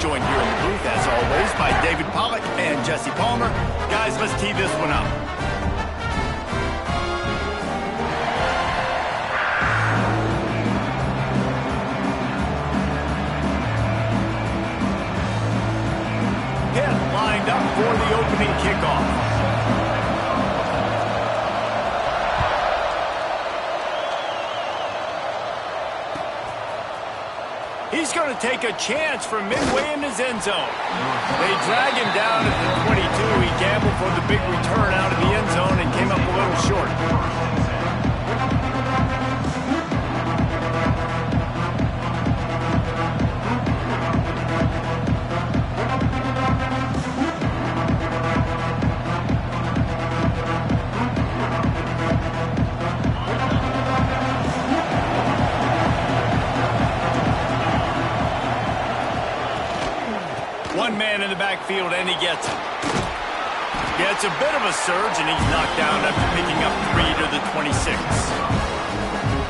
joined here in the booth, as always, by David Pollack and Jesse Palmer. Guys, let's tee this one up. Hit lined up for the opening kickoff. He's going to take a chance from midway in his end zone. They drag him down at the 22. He gambled for the big return out of the end zone and came up a little short. One man in the backfield, and he gets it. Gets a bit of a surge, and he's knocked down after picking up 3 to the 26.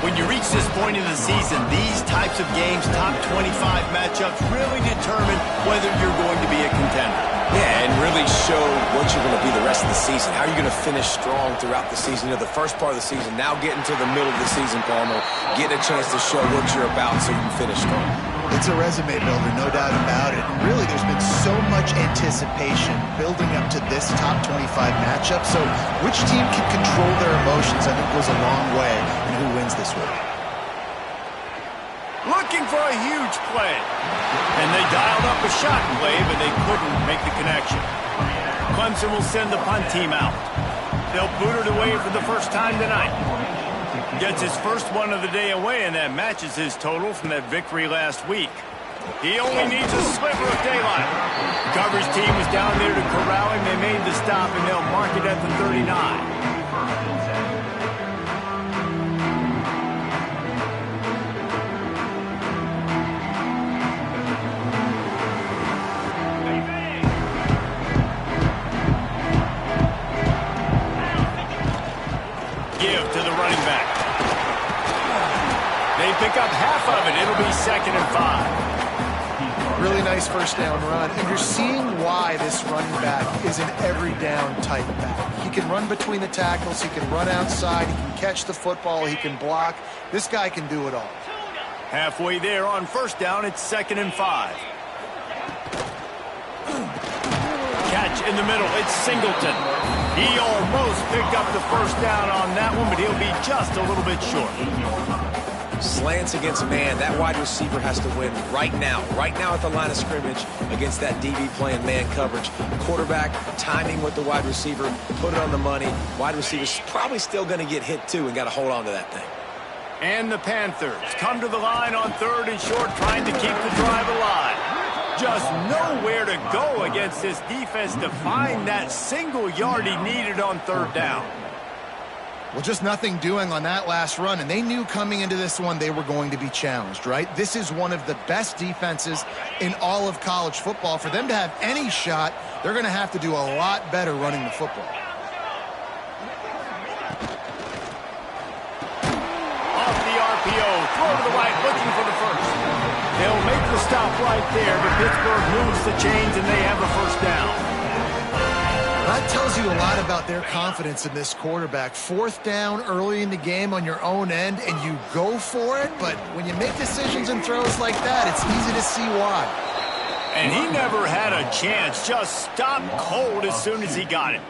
When you reach this point in the season, these types of games, top 25 matchups, really determine whether you're going to be a contender. Yeah, and really show what you're going to be the rest of the season. How are you going to finish strong throughout the season? You know, the first part of the season, now getting to the middle of the season, Palmer, getting a chance to show what you're about so you can finish strong. It's a resume builder, no doubt about it. And really, there's been so much anticipation building up to this top 25 matchup. So which team can control their emotions, I think, goes a long way in who wins this week. Looking for a huge play. And they dialed up a shot play, but they couldn't make the connection. Clemson will send the punt team out. They'll boot it away for the first time tonight. Gets his first one of the day away, and that matches his total from that victory last week. He only needs a sliver of daylight. The coverage team was down there to corral him. They made the stop, and they'll mark it at the 39. Pick up half of it. It'll be 2nd and 5. Really nice first down run. And you're seeing why this running back is an every down type back. He can run between the tackles. He can run outside. He can catch the football. He can block. This guy can do it all. Halfway there on first down, it's 2nd and 5. Catch in the middle. It's Singleton. He almost picked up the first down on that one, but he'll be just a little bit short. Slants against man, that wide receiver has to win right now at the line of scrimmage against that DB playing man coverage. Quarterback, timing with the wide receiver, put it on the money. Wide receiver's probably still going to get hit too and got to hold on to that thing. And the Panthers come to the line on 3rd and short, trying to keep the drive alive. Just nowhere to go against this defense to find that single yard he needed on 3rd down. Well, just nothing doing on that last run, and they knew coming into this one they were going to be challenged, right? This is one of the best defenses in all of college football. For them to have any shot, they're going to have to do a lot better running the football. Off the RPO, throw to the right, looking for the first. They'll make the stop right there, but Pittsburgh moves the chains, and they have a first down. That tells you a lot about their confidence in this quarterback. 4th down early in the game on your own end, and you go for it, but when you make decisions and throws like that, it's easy to see why. And he never had a chance, just stopped cold as soon as he got it.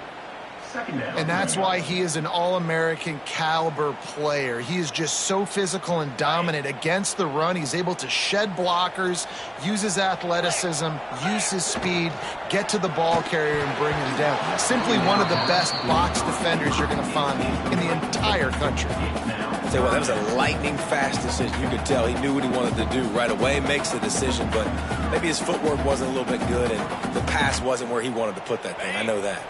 And that's why he is an All-American caliber player. He is just so physical and dominant against the run. He's able to shed blockers, use his athleticism, use his speed, get to the ball carrier and bring him down. Simply one of the best box defenders you're going to find in the entire country. I'll tell you what, that was a lightning-fast decision. You could tell he knew what he wanted to do right away, makes the decision, but maybe his footwork wasn't a little bit good and the pass wasn't where he wanted to put that thing. I know that.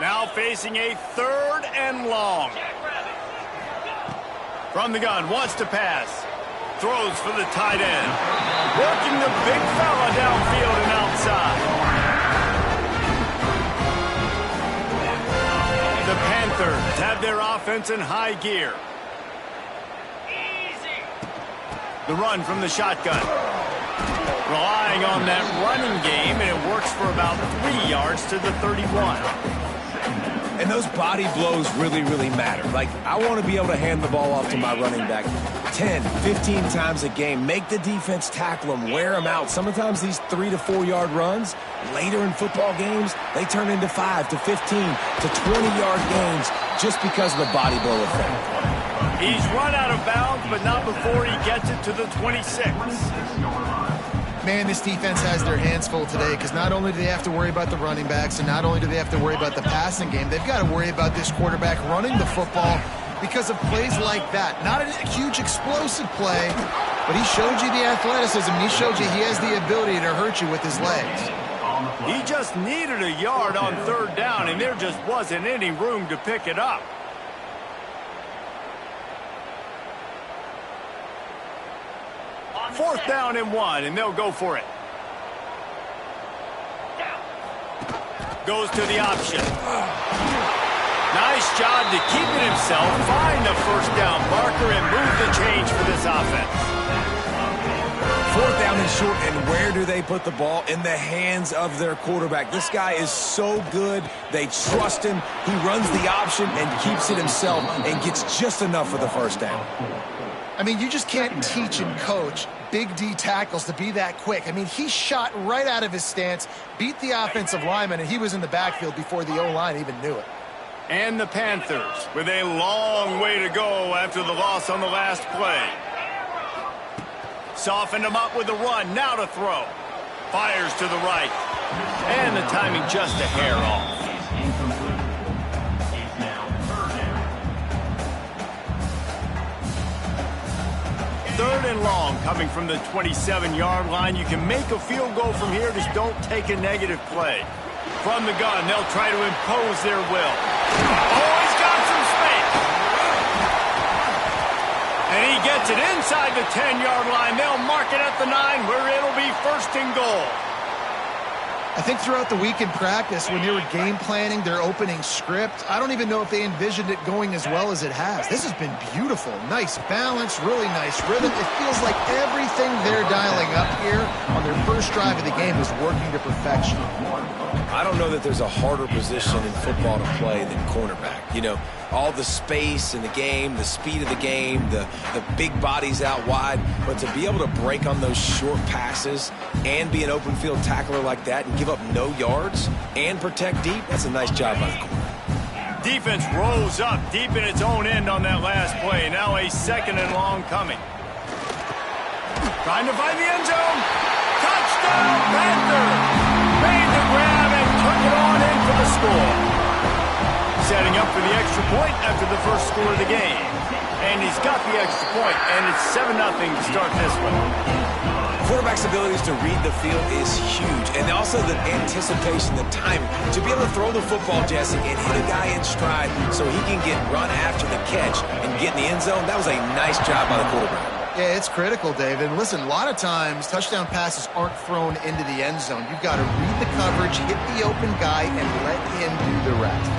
Now facing a 3rd and long. From the gun, wants to pass. Throws for the tight end. Working the big fella downfield and outside. The Panthers have their offense in high gear. The run from the shotgun. Relying on that running game, and it works for about 3 yards to the 31. And those body blows really, really matter. Like, I want to be able to hand the ball off to my running back 10, 15 times a game. Make the defense tackle them, wear them out. Sometimes these 3 to 4 yard runs, later in football games, they turn into 5 to 15 to 20-yard gains just because of the body blow effect. He's run out of bounds, but not before he gets it to the 26. Man, this defense has their hands full today because not only do they have to worry about the running backs and not only do they have to worry about the passing game, they've got to worry about this quarterback running the football because of plays like that. Not a huge explosive play, but he showed you the athleticism. He showed you he has the ability to hurt you with his legs. He just needed a yard on 3rd down, and there just wasn't any room to pick it up. Fourth down and 1, and they'll go for it. Goes to the option. Nice job to keep it himself, find the first down marker, and move the change for this offense. 4th down and short, and where do they put the ball? In the hands of their quarterback. This guy is so good. They trust him. He runs the option and keeps it himself and gets just enough for the first down. I mean, you just can't teach and coach big D tackles to be that quick. I mean, he shot right out of his stance, beat the offensive lineman, and he was in the backfield before the O-line even knew it. And the Panthers with a long way to go after the loss on the last play. Softened him up with the run, now to throw. Fires to the right. And the timing just a hair off. Third and long coming from the 27-yard line. You can make a field goal from here, just don't take a negative play. From the gun, they'll try to impose their will. Oh, he's got some space. And he gets it inside the 10-yard line. They'll mark it at the 9 where it'll be 1st and goal. I think throughout the week in practice, when they were game planning their opening script, I don't even know if they envisioned it going as well as it has. This has been beautiful. Nice balance, really nice rhythm. It feels like everything they're dialing up here on their first drive of the game is working to perfection. I don't know that there's a harder position in football to play than cornerback. You know, all the space in the game, the speed of the game, the big bodies out wide. But to be able to break on those short passes and be an open field tackler like that and give up no yards and protect deep, that's a nice job by the corner. Defense rose up deep in its own end on that last play. Now a 2nd and long coming. Trying to find the end zone. Touchdown, Panther! Made the grab and took it on in for the score. Setting up for the extra point after the first score of the game. And he's got the extra point, and it's 7-0 to start this one. Quarterback's abilities to read the field is huge, and also the anticipation, the timing. To be able to throw the football, Jesse, and hit a guy in stride so he can get run after the catch and get in the end zone, that was a nice job by the quarterback. Yeah, it's critical, David. Listen, a lot of times touchdown passes aren't thrown into the end zone. You've got to read the coverage, hit the open guy, and let him do the rest.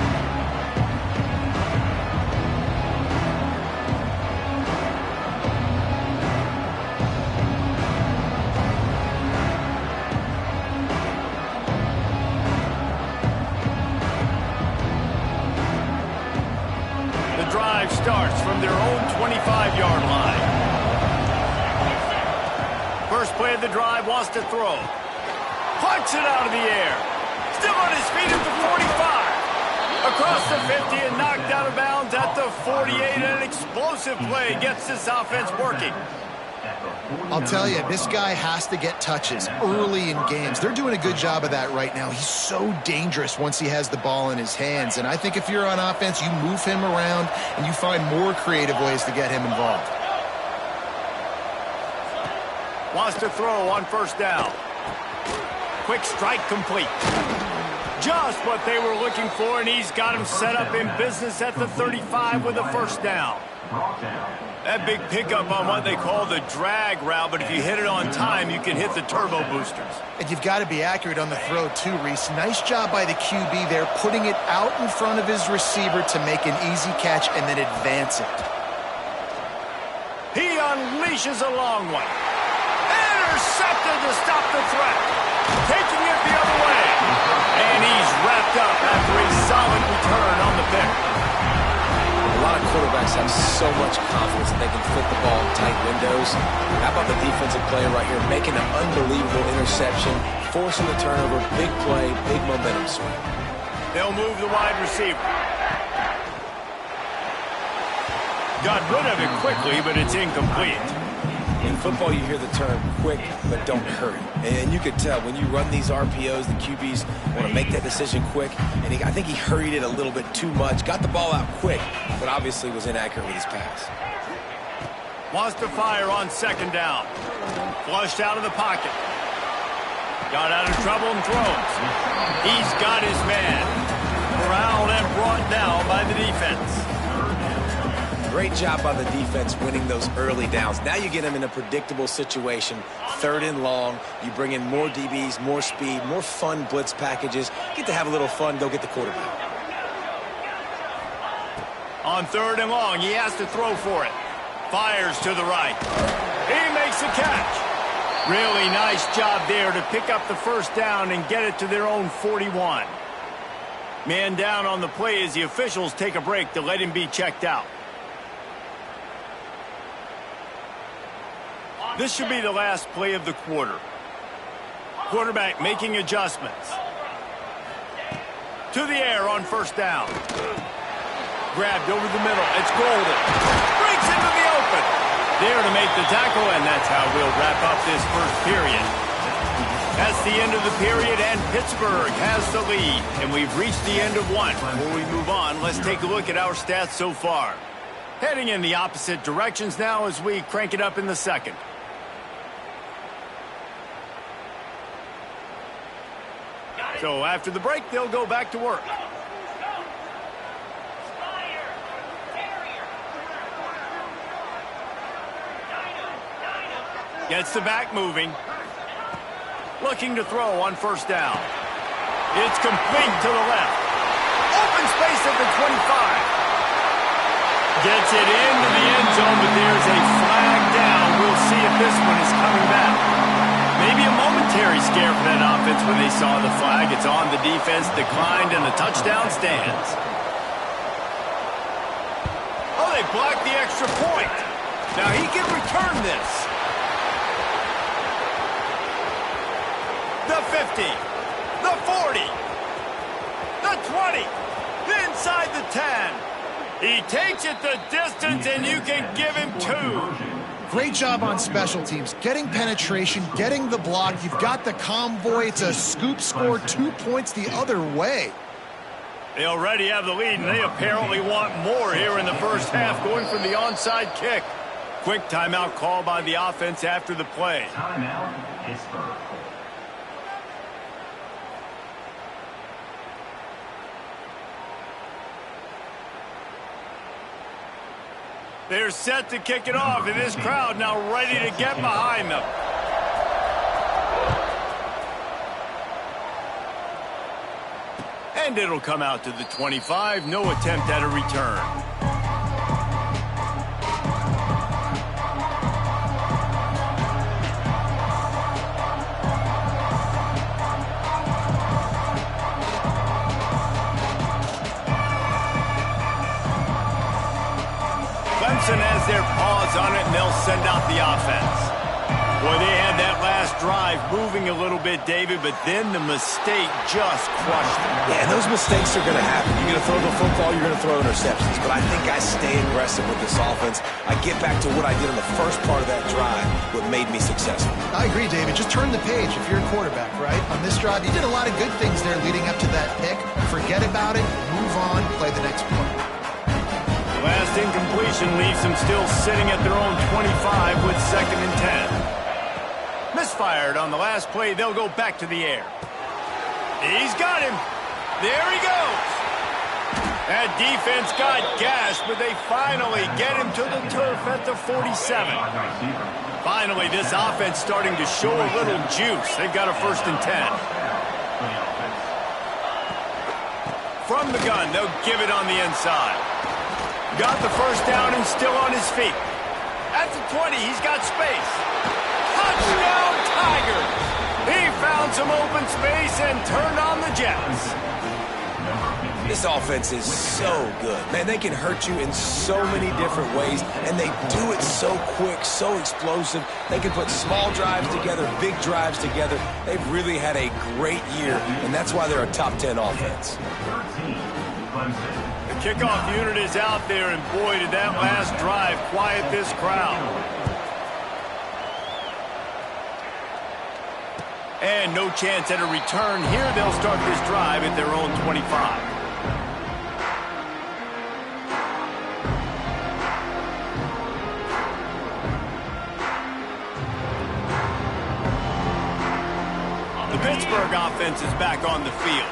The drive starts from their own 25-yard line. First play of the drive, wants to throw. Punts it out of the air. Still on his feet at the 45. Across the 50 and knocked out of bounds at the 48. An explosive play gets this offense working. I'll tell you, this guy has to get touches early in games. They're doing a good job of that right now. He's so dangerous once he has the ball in his hands. And I think if you're on offense, you move him around and you find more creative ways to get him involved. Wants to throw on first down. Quick strike complete. Just what they were looking for, and he's got him set up in business at the 35 with a first down. That big pickup on what they call the drag route, but if you hit it on time, you can hit the turbo boosters. And you've got to be accurate on the throw too, Reese. Nice job by the QB there, putting it out in front of his receiver to make an easy catch and then advance it. He unleashes a long one. Intercepted this quarterbacks have so much confidence that they can fit the ball in tight windows. How about the defensive player right here making an unbelievable interception, forcing the turnover, big play, big momentum swing. They'll move the wide receiver. Got rid of it quickly, but it's incomplete. In football, you hear the term quick, but don't hurry. And you could tell when you run these RPOs, the QBs want to make that decision quick. And I think he hurried it a little bit too much. Got the ball out quick, but obviously was inaccurate with his pass. Wants to fire on second down. Flushed out of the pocket. Got out of trouble and throws. He's got his man. Corralled and brought down by the defense. Great job by the defense winning those early downs. Now you get them in a predictable situation. 3rd and long. You bring in more DBs, more speed, more fun blitz packages. Get to have a little fun. Go get the quarterback. On 3rd and long, he has to throw for it. Fires to the right. He makes the catch. Really nice job there to pick up the first down and get it to their own 41. Man down on the play as the officials take a break to let him be checked out. This should be the last play of the quarter. Quarterback making adjustments. To the air on first down. Grabbed over the middle. It's Golden. Breaks into the open. There to make the tackle, and that's how we'll wrap up this first period. That's the end of the period, and Pittsburgh has the lead. And we've reached the end of one. Before we move on, let's take a look at our stats so far. Heading in the opposite directions now as we crank it up in the second. So after the break, they'll go back to work. Gets the back moving. Looking to throw on first down. It's complete to the left. Open space at the 25. Gets it into the end zone, but there's a flag down. We'll see if this one is coming back. Maybe a momentary scare for that offense when they saw the flag. It's on the defense, declined, and the touchdown stands. Oh, they blocked the extra point. Now he can return this. The 50, the 40, the 20, inside the 10. He takes it the distance, and you can give him 2. Great job on special teams. Getting penetration, getting the block. You've got the convoy. It's a scoop score, 2 points the other way. They already have the lead, and they apparently want more here in the first half, going for the onside kick. Quick timeout call by the offense after the play. Timeout, Pittsburgh. They're set to kick it off, and this crowd now ready to get behind them. And it'll come out to the 25. No attempt at a return. Clemson has their paws on it, and they'll send out the offense. Boy, they had that last drive moving a little bit, David, but then the mistake just crushed them. Yeah, and those mistakes are going to happen. You're going to throw the football, you're going to throw interceptions. But I think I stay aggressive with this offense. I get back to what I did in the first part of that drive, what made me successful. I agree, David. Just turn the page if you're a quarterback, right? On this drive, you did a lot of good things there leading up to that pick. Forget about it, move on, play the next play. Last incompletion leaves them still sitting at their own 25 with 2nd and 10. Misfired on the last play. They'll go back to the air. He's got him. There he goes. That defense got gashed, but they finally get him to the turf at the 47. Finally, this offense starting to show a little juice. They've got a 1st and 10. From the gun, they'll give it on the inside. Got the first down and still on his feet. At the 20, he's got space. Touchdown, Tigers! He found some open space and turned on the Jets. This offense is so good. Man, they can hurt you in so many different ways, and they do it so quick, so explosive. They can put small drives together, big drives together. They've really had a great year, and that's why they're a top 10 offense. The kickoff unit is out there, and boy, did that last drive quiet this crowd. And no chance at a return here. They'll start this drive at their own 25. The Pittsburgh offense is back on the field.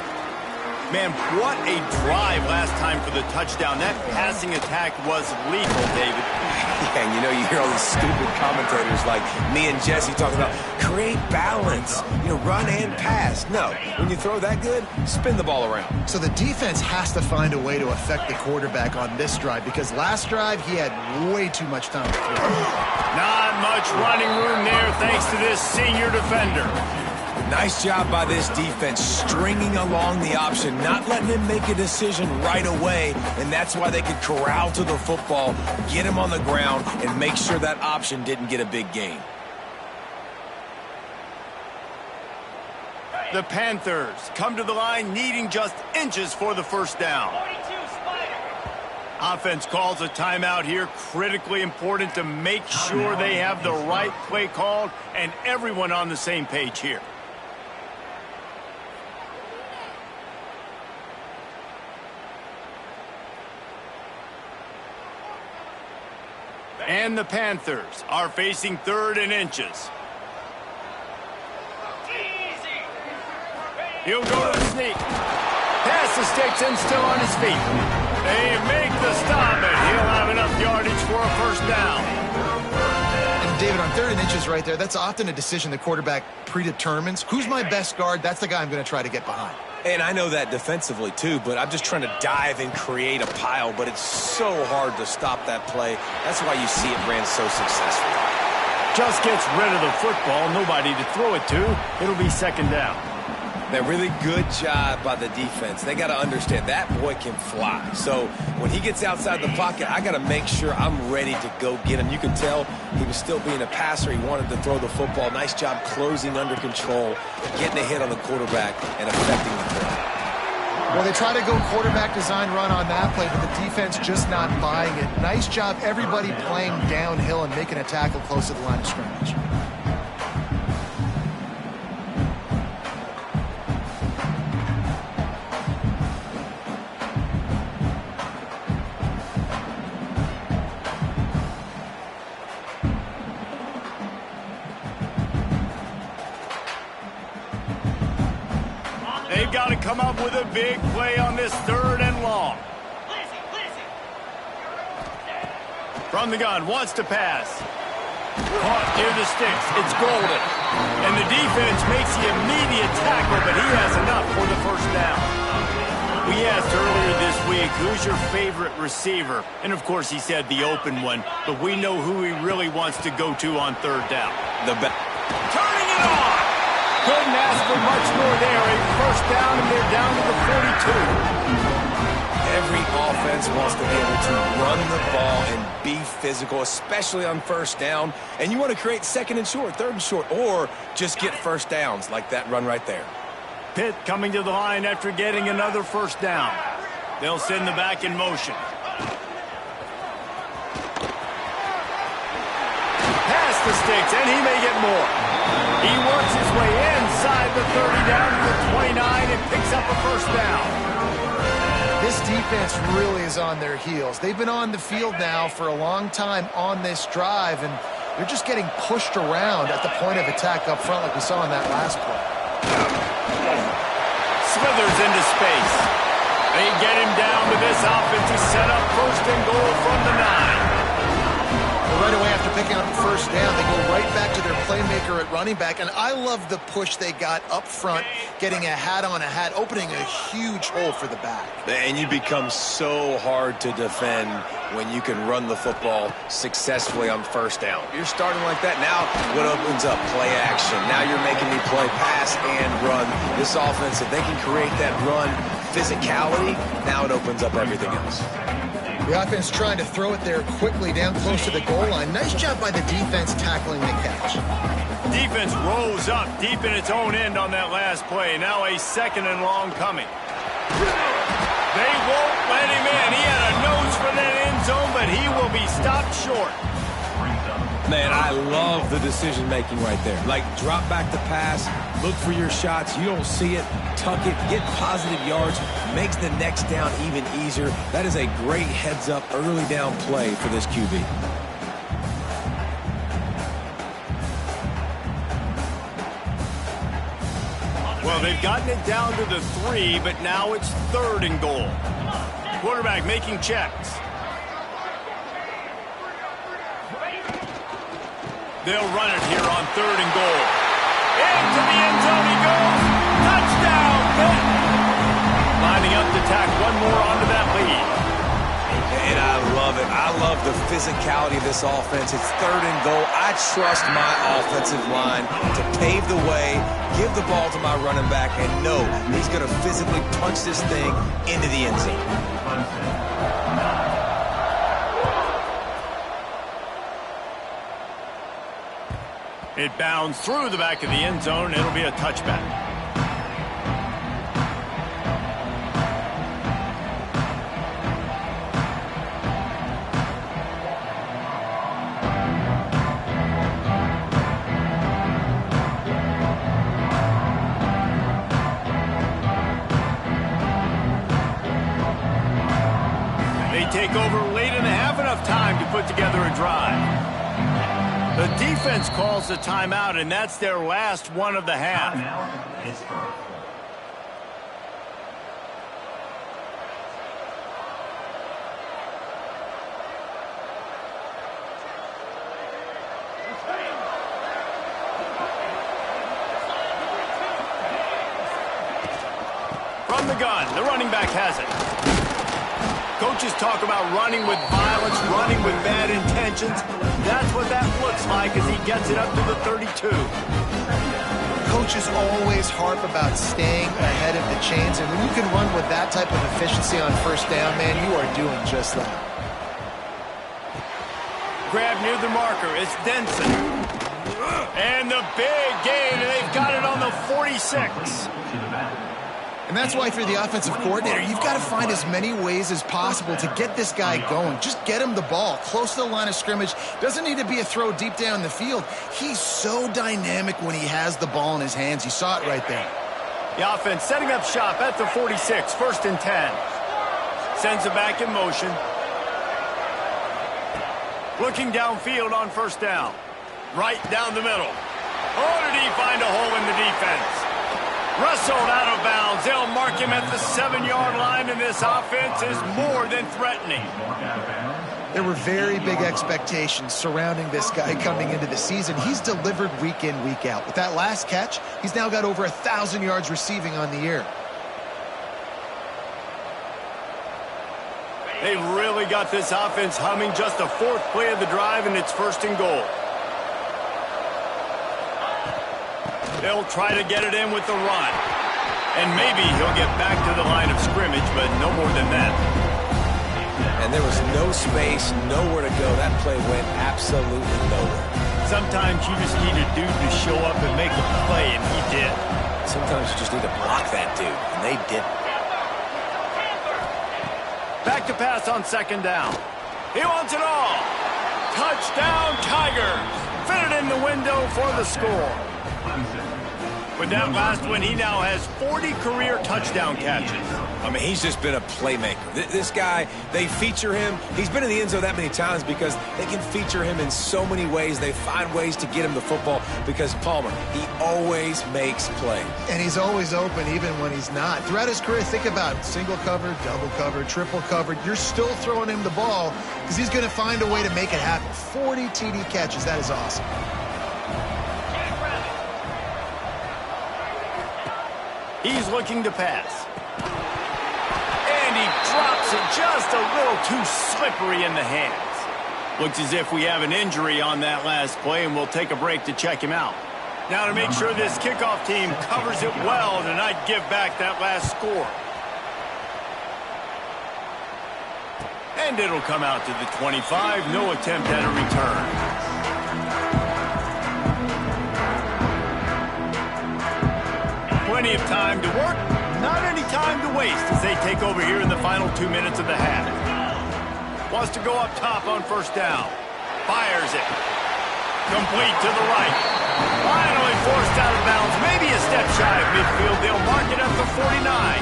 Man, what a drive last time for the touchdown. That passing attack was lethal, David. Yeah, and you know, you hear all these stupid commentators like me and Jesse talking about create balance, run and pass. No, when you throw that good, spin the ball around. So the defense has to find a way to affect the quarterback on this drive because last drive he had way too much time to throw. Not much running room there thanks to this senior defender. Nice job by this defense, stringing along the option, not letting him make a decision right away, and that's why they could corral to the football, get him on the ground, and make sure that option didn't get a big gain. The Panthers come to the line needing just inches for the first down. Offense calls a timeout here, critically important to make sure they have the right play called and everyone on the same page here. And the Panthers are facing 3rd and inches. He'll go to the sneak. Pass the sticks and still on his feet. They make the stop, and he'll have enough yardage for a first down. And David, on 3rd and inches right there, that's often a decision the quarterback predetermines. Who's my best guard? That's the guy I'm going to try to get behind. And I know that defensively, too, but I'm just trying to dive and create a pile, but it's so hard to stop that play. That's why you see it ran so successfully. Just gets rid of the football, nobody to throw it to. It'll be 2nd down. That really good job by the defense. They got to understand that boy can fly. So when he gets outside the pocket, I got to make sure I'm ready to go get him. You can tell he was still being a passer. He wanted to throw the football. Nice job closing under control, getting a hit on the quarterback, and affecting the play. Well, they try to go quarterback design run on that play, but the defense just not buying it. Nice job, everybody playing downhill and making a tackle close to the line of scrimmage. They've got to come up with a big play on this 3rd and long. From the gun, wants to pass. Caught near the sticks. It's Golden. And the defense makes the immediate tackle, but he has enough for the first down. We asked earlier this week, who's your favorite receiver? And, of course, he said the open one, but we know who he really wants to go to on 3rd down. Turning it on! Couldn't ask for much more there. A first down, and they're down to the 42. Every offense wants to be able to run the ball and be physical, especially on 1st down. And you want to create 2nd and short, 3rd and short, or just get first downs like that run right there. Pitt coming to the line after getting another first down. They'll send the back in motion. Pass the sticks, and he may get more. He works his way inside the 30 down to the 29 and picks up a first down. This defense really is on their heels. They've been on the field now for a long time on this drive, and they're just getting pushed around at the point of attack up front like we saw in that last play. Slithers into space. They get him down to this offensive setup, 1st and goal from the 9. Right away after picking up the first down, they go right back to their playmaker at running back. And I love the push they got up front, getting a hat on a hat, opening a huge hole for the back. And you become so hard to defend when you can run the football successfully on 1st down. You're starting like that. Now what opens up? Play action. Now you're making me play pass and run. This offense, if they can create that run, physicality, now it opens up everything else. The offense trying to throw it there quickly down close to the goal line. Nice job by the defense tackling the catch. Defense rose up deep in its own end on that last play. Now a 2nd and long coming. They won't let him in. He had a nose for that end zone, but he will be stopped short. Man, I love the decision-making right there. Like, drop back the pass, look for your shots. You don't see it, tuck it, get positive yards, makes the next down even easier. That is a great heads-up early down play for this QB. Well, they've gotten it down to the 3, but now it's 3rd and goal. Quarterback making checks. They'll run it here on 3rd and goal. Into the end zone he goes. Touchdown, Pitt. Lining up to tack one more onto that lead. And I love it. I love the physicality of this offense. It's 3rd and goal. I trust my offensive line to pave the way, give the ball to my running back, and know he's going to physically punch this thing into the end zone. It bounds through the back of the end zone. It'll be a touchback. They take over late in the half, enough time to put together a drive. The defense calls the timeout, and that's their last one of the half. Timeout, Pittsburgh. From the gun, the running back has it. Coaches talk about running with violence, running with bad intentions. That's what that looks like as he gets it up to the 32. Coaches always harp about staying ahead of the chains, and when you can run with that type of efficiency on 1st down, man, you are doing just that. Grab near the marker. It's Denson. And the big gain, and they've got it on the 46. And that's why, if you're the offensive coordinator, you've got to find as many ways as possible to get this guy going. Just get him the ball close to the line of scrimmage. Doesn't need to be a throw deep down the field. He's so dynamic when he has the ball in his hands. You saw it right there. The offense setting up shop at the 46, 1st and 10. Sends it back in motion. Looking downfield on 1st down. Right down the middle. Oh, did he find a hole in the defense? Wrestled out of bounds. They'll mark him at the 7-yard line, and this offense is more than threatening. There were very big expectations surrounding this guy coming into the season. He's delivered week in, week out. With that last catch, he's now got over 1,000 yards receiving on the year. They really got this offense humming. Just the 4th play of the drive, and it's 1st and goal. They'll try to get it in with the run. And maybe he'll get back to the line of scrimmage, but no more than that. And there was no space, nowhere to go. That play went absolutely nowhere. Sometimes you just need a dude to show up and make a play, and he did. Sometimes you just need to block that dude, and they didn't. Back to pass on 2nd down. He wants it all. Touchdown, Tigers. Fit it in the window for the score. With that last one, he now has 40 career touchdown catches. I mean, he's just been a playmaker. This guy, they feature him. He's been in the end zone that many times because they can feature him in so many ways. They find ways to get him the football because Palmer, he always makes plays. And he's always open even when he's not. Throughout his career, think about single cover, double cover, triple covered. You're still throwing him the ball because he's going to find a way to make it happen. 40 TD catches. That is awesome. He's looking to pass. And he drops it just a little too slippery in the hands. Looks as if we have an injury on that last play, and we'll take a break to check him out. Now to make sure this kickoff team covers it well tonight, give back that last score. And it'll come out to the 25. No attempt at a return. Plenty of time to work. Not any time to waste as they take over here in the final 2 minutes of the half. Wants to go up top on first down. Fires it. Complete to the right. Finally forced out of bounds. Maybe a step shy of midfield. They'll mark it up to 49.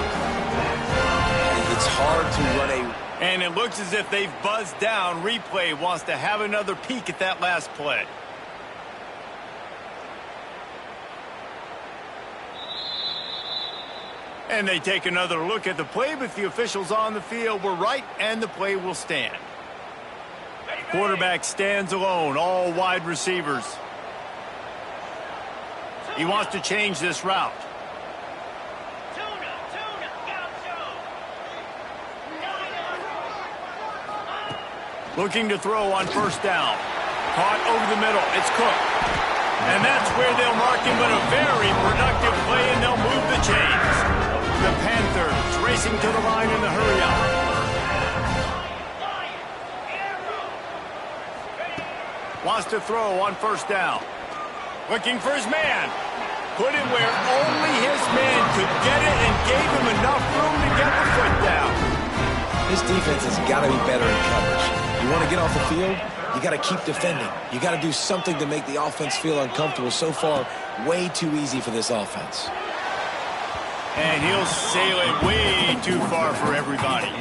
It's hard to run a... And it looks as if they've buzzed down. Replay wants to have another peek at that last play. And they take another look at the play, but the officials on the field were right, and the play will stand. Quarterback stands alone, all wide receivers. He wants to change this route. Looking to throw on first down. Caught over the middle. It's Cook. And that's where they'll mark him, but a very productive play, and they'll move the chains. The Panthers racing to the line in the hurry-up. Wants to throw on first down. Looking for his man. Put it where only his man could get it and gave him enough room to get the foot down. This defense has got to be better in coverage. You want to get off the field, you got to keep defending. You got to do something to make the offense feel uncomfortable. So far, way too easy for this offense. And he'll sail it way too far for everybody.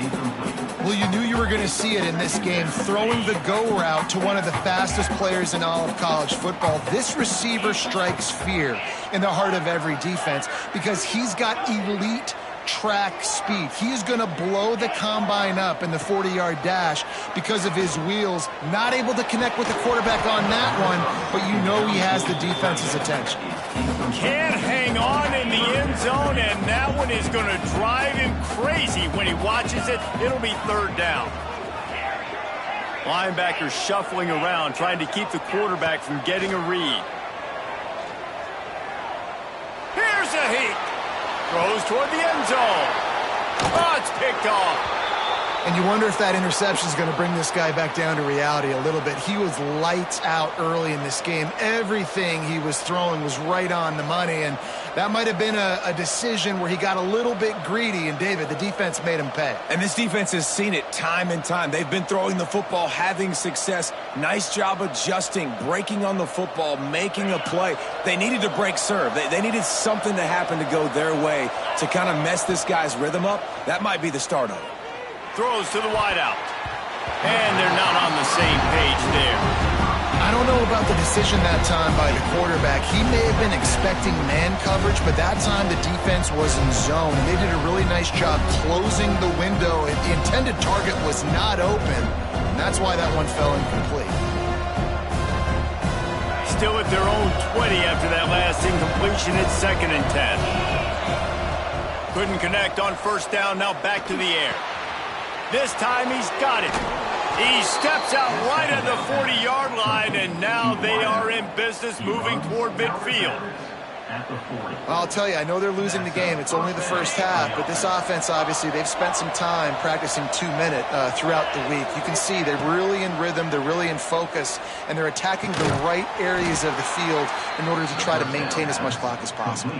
Well, you knew you were going to see it in this game, throwing the go route to one of the fastest players in all of college football. This receiver strikes fear in the heart of every defense because he's got elite track speed. He is going to blow the combine up in the 40-yard dash because of his wheels. Not able to connect with the quarterback on that one, but you know he has the defense's attention. Can't hang on in the end zone, and that one is going to drive him crazy when he watches it. It'll be third down. Linebacker shuffling around, trying to keep the quarterback from getting a read. Here's a heat. Throws toward the end zone. Oh, it's picked off. And you wonder if that interception is going to bring this guy back down to reality a little bit. He was lights out early in this game. Everything he was throwing was right on the money, and that might have been a decision where he got a little bit greedy, and David, the defense made him pay. And this defense has seen it time and time. They've been throwing the football, having success. Nice job adjusting, breaking on the football, making a play. They needed to break serve. They needed something to happen to go their way to kind of mess this guy's rhythm up. That might be the start of it. Throws to the wideout. And they're not on the same page there. I don't know about the decision that time by the quarterback. He may have been expecting man coverage, but that time the defense was in zone. They did a really nice job closing the window. The intended target was not open, and that's why that one fell incomplete. Still at their own 20 after that last incompletion. It's 2nd and 10. Couldn't connect on first down. Now back to the air. This time he's got it. He steps out right at the 40-yard line, and now they are in business moving toward midfield. I'll tell you, I know they're losing the game. It's only the first half, but this offense, obviously, they've spent some time practicing 2-minute throughout the week. You can see they're really in rhythm, they're really in focus, and they're attacking the right areas of the field in order to try to maintain as much clock as possible.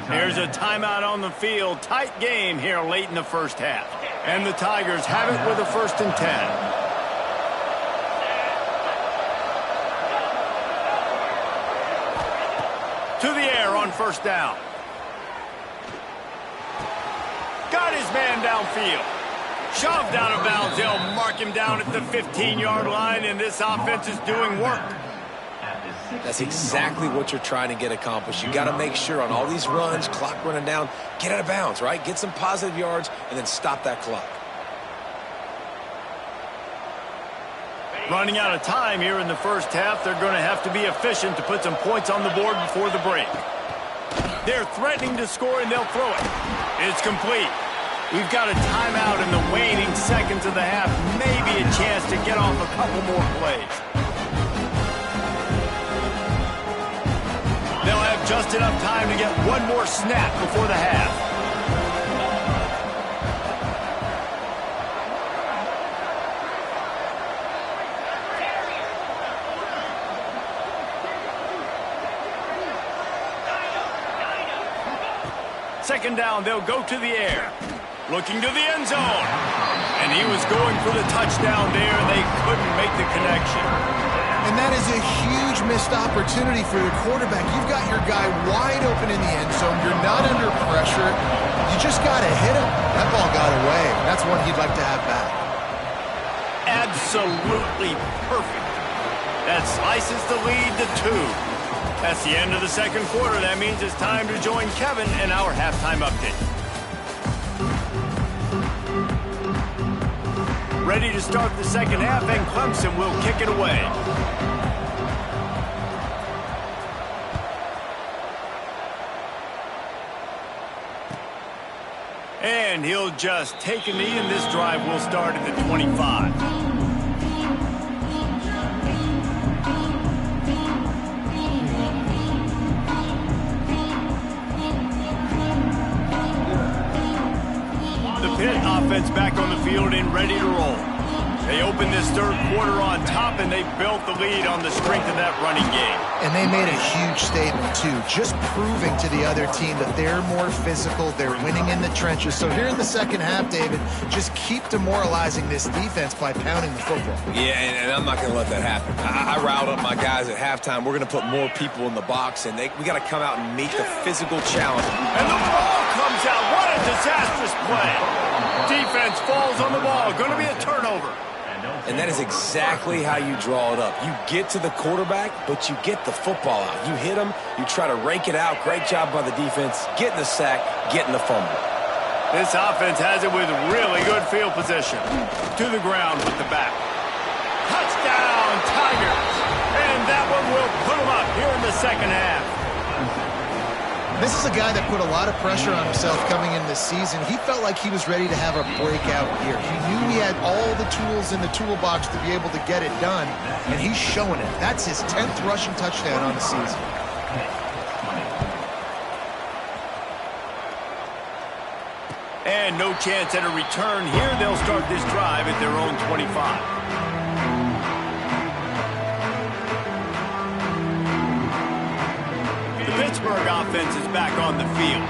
Here's a timeout on the field. Tight game here late in the first half. And the Tigers have it with a 1st and 10. To the air on first down. Got his man downfield. Shoved out of bounds. They'll mark him down at the 15-yard line, and this offense is doing work. That's exactly what you're trying to get accomplished. You got to make sure on all these runs, clock running down, get out of bounds, right? Get some positive yards, and then stop that clock. Running out of time here in the first half. They're going to have to be efficient to put some points on the board before the break. They're threatening to score, and they'll throw it. It's complete. We've got a timeout in the waning seconds of the half. Maybe a chance to get off a couple more plays. They'll have just enough time to get one more snap before the half. Second down, they'll go to the air. Looking to the end zone. And he was going for the touchdown there, and they couldn't make the connection. And that is a huge missed opportunity for the quarterback. You've got your guy wide open in the end zone. You're not under pressure. You just got to hit him. That ball got away. That's one he'd like to have back. Absolutely perfect. That slices the lead to 2. That's the end of the second quarter. That means it's time to join Kevin in our halftime update. Ready to start the second half, and Clemson will kick it away. And he'll just take a knee, and this drive will start at the 25. Pitt offense back on the field and ready to roll. They opened this third quarter on top, and they built the lead on the strength of that running game. And they made a huge statement, too, just proving to the other team that they're more physical, they're winning in the trenches. So here in the second half, David, just keep demoralizing this defense by pounding the football. Yeah, and I'm not going to let that happen. I riled up my guys at halftime. We're going to put more people in the box, and we got to come out and meet the physical challenge. And the ball comes out. What a disastrous play. Defense falls on the ball. Going to be a turnover. And that is exactly how you draw it up. You get to the quarterback, but you get the football out. You hit him, you try to rake it out. Great job by the defense. Getting the sack, getting the fumble. This offense has it with really good field position. To the ground with the back. Touchdown, Tigers. And that one will put them up here in the second half. This is a guy that put a lot of pressure on himself coming in this season. He felt like he was ready to have a breakout year. He knew he had all the tools in the toolbox to be able to get it done, and he's showing it. That's his 10th rushing touchdown on the season. And no chance at a return here. They'll start this drive at their own 25. Pittsburgh offense is back on the field.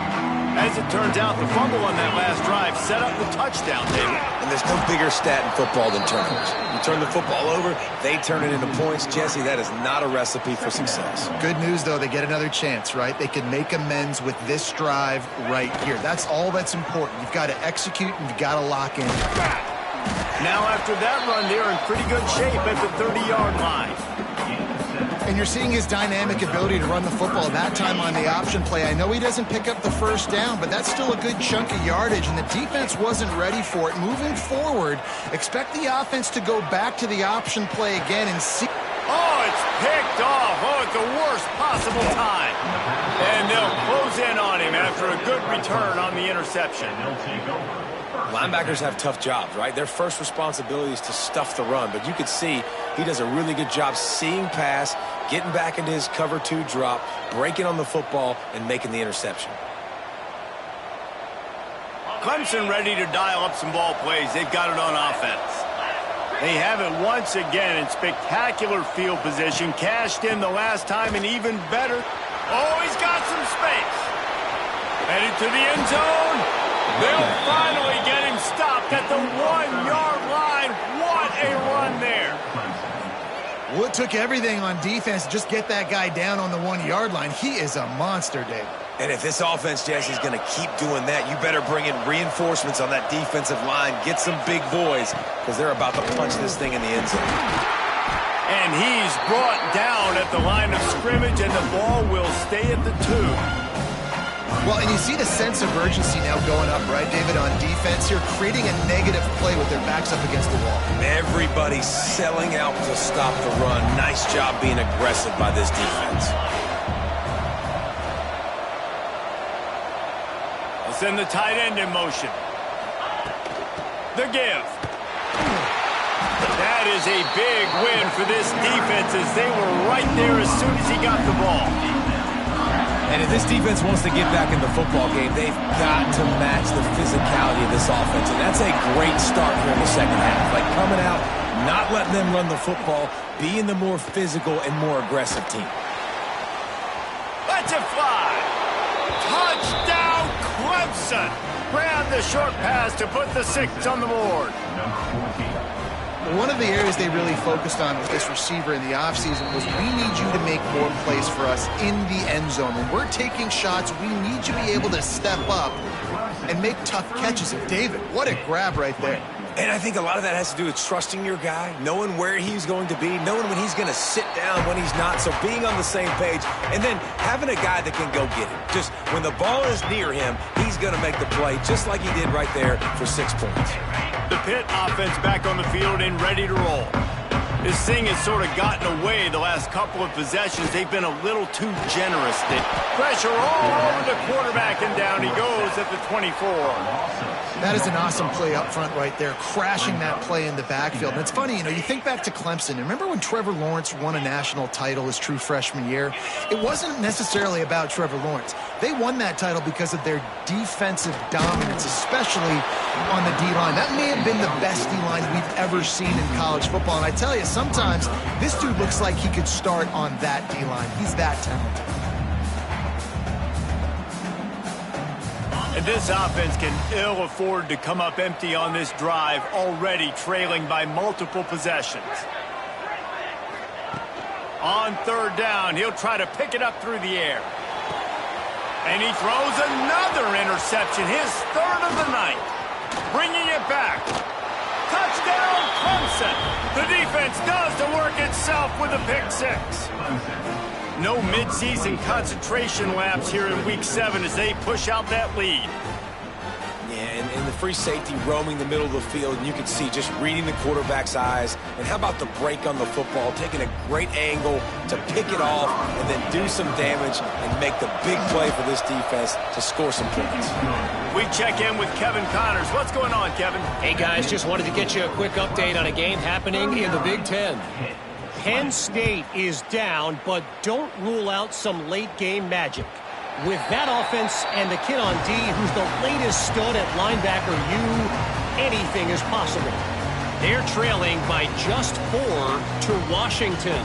As it turns out, the fumble on that last drive set up the touchdown, David. And there's no bigger stat in football than turnovers. You turn the football over, they turn it into points. Jesse, that is not a recipe for success. Good news, though, they get another chance, right? They can make amends with this drive right here. That's all that's important. You've got to execute, and you've got to lock in. Now, after that run, they're in pretty good shape at the 30-yard line. And you're seeing his dynamic ability to run the football. That time on the option play, I know he doesn't pick up the first down, but that's still a good chunk of yardage, and the defense wasn't ready for it. Moving forward, expect the offense to go back to the option play again and see. Oh, it's picked off. Oh, at the worst possible time. And they'll close in on him after a good return on the interception. Linebackers have tough jobs, right? Their first responsibility is to stuff the run, but you could see he does a really good job seeing pass, getting back into his cover 2 drop, breaking on the football, and making the interception. Clemson ready to dial up some ball plays. They've got it on offense. They have it once again in spectacular field position. Cashed in the last time and even better. Oh, he's got some space. Headed to the end zone. They'll finally get him stopped at the 1-yard line. What a run there. Well, it took everything on defense to just get that guy down on the 1-yard line. He is a monster, Dave. And if this offense, Jesse, is going to keep doing that, you better bring in reinforcements on that defensive line. Get some big boys, because they're about to punch this thing in the end zone. And he's brought down at the line of scrimmage, and the ball will stay at the 2. Well, and you see the sense of urgency now going up, right, David, on defense here, creating a negative play with their backs up against the wall. Everybody's selling out to stop the run. Nice job being aggressive by this defense. They'll send the tight end in motion. The give. That is a big win for this defense as they were right there as soon as he got the ball. And if this defense wants to get back in the football game, they've got to match the physicality of this offense. And that's a great start here in the second half. Like coming out, not letting them run the football, being the more physical and more aggressive team. Let's it fly. Touchdown, Thompson grabbed the short pass to put the 6 on the board. One of the areas they really focused on with this receiver in the offseason was we need you to make more plays for us in the end zone. When we're taking shots, we need you to be able to step up and make tough catches. And David, what a grab right there. And I think a lot of that has to do with trusting your guy, knowing where he's going to be, knowing when he's going to sit down, when he's not. So being on the same page, and then having a guy that can go get it. Just when the ball is near him, he's going to make the play, just like he did right there for 6 points. The Pitt offense back on the field and ready to roll. This thing has sort of gotten away the last couple of possessions. They've been a little too generous. They pressure all over the quarterback, and down he goes at the 24. That is an awesome play up front right there, crashing that play in the backfield. And it's funny, you know, you think back to Clemson. Remember when Trevor Lawrence won a national title his true freshman year? It wasn't necessarily about Trevor Lawrence. They won that title because of their defensive dominance, especially on the D-line. That may have been the best D-line we've ever seen in college football. And I tell you, sometimes this dude looks like he could start on that D-line. He's that talented. And this offense can ill afford to come up empty on this drive, already trailing by multiple possessions. On 3rd down, he'll try to pick it up through the air. And he throws another interception, his 3rd of the night. Bringing it back. Touchdown, Clemson. The defense does the work itself with a pick 6. No midseason concentration laps here in Week 7 as they push out that lead. Yeah, and the free safety roaming the middle of the field, and you can see just reading the quarterback's eyes. And how about the break on the football, taking a great angle to pick it off and then do some damage and make the big play for this defense to score some points. We check in with Kevin Connors. What's going on, Kevin? Hey, guys, just wanted to get you a quick update on a game happening in the Big Ten. Penn State is down, but don't rule out some late-game magic. With that offense and the kid on D, who's the latest stud at linebacker U, anything is possible. They're trailing by just 4 to Washington.